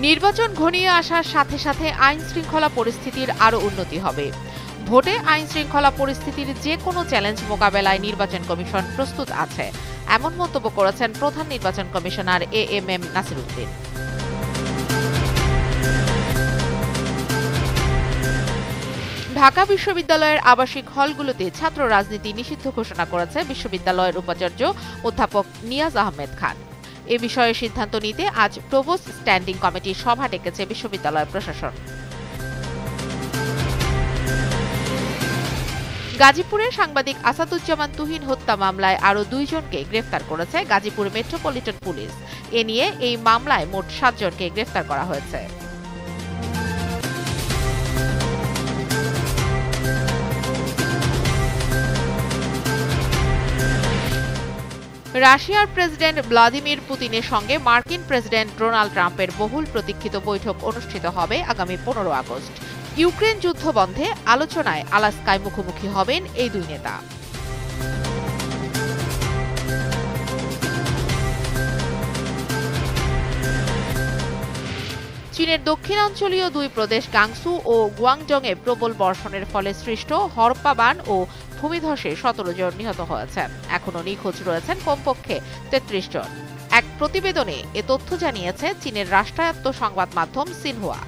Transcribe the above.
নির্বাচন ঘনিয়ে আসার সাথে সাথে আইন শৃঙ্খলা পরিস্থিতির আরও উন্নতি হবে। ভোটে আইন শৃঙ্খলা পরিস্থিতির যে কোনো চ্যালেঞ্জ মোকাবেলায় নির্বাচন কমিশন প্রস্তুত আছে, এমন মন্তব্য করেছেন প্রধান নির্বাচন কমিশনার এএমএম নাসির উদ্দিন। ঢাকা বিশ্ববিদ্যালয়ের আবাসিক হলগুলোতে ছাত্র রাজনীতি নিষিদ্ধ ঘোষণা করেছে বিশ্ববিদ্যালয়ের উপাচার্য অধ্যাপক নিয়াজ আহমেদ খান। এ বিষয়ে সিদ্ধান্ত নিতে আজ প্রভোস্ট স্ট্যান্ডিং কমিটির সভা ডেকেছে বিশ্ববিদ্যালয় প্রশাসন। গাজীপুরে সাংবাদিক আসাদুজ্জামান তুহিন হত্যা মামলায় আরও 2 জনকে গ্রেফতার করেছে গাজীপুর মেট্রোপলিটন পুলিশ। এ নিয়ে এই মামলায় মোট 7 জনকে গ্রেফতার করা হয়েছে। রাশিয়ার প্রেসিডেন্ট ভ্লাদিমির পুতিনের সঙ্গে মার্কিন প্রেসিডেন্ট ডোনাল্ড ট্রাম্পের বহুল প্রতীক্ষিত বৈঠক অনুষ্ঠিত হবে আগামী 15 আগস্ট। ইউক্রেন যুদ্ধ বন্ধে আলোচনায় আলাস্কায় মুখোমুখি হবেন এই দুই নেতা। চীনের দক্ষিণাঞ্চলীয় 2 প্রদেশ গাংসু ও গুয়াংজংয়ে প্রবল বর্ষণের ফলে সৃষ্ট হরপ্পা বান ও ভূমিধসে 17 জন নিহত হয়েছেন। এখনও নিখোঁজ রয়েছেন কমপক্ষে 33 জন। এক প্রতিবেদনে এ তথ্য জানিয়েছে চীনের রাষ্ট্রায়ত্ত সংবাদ মাধ্যম সিনহুয়া।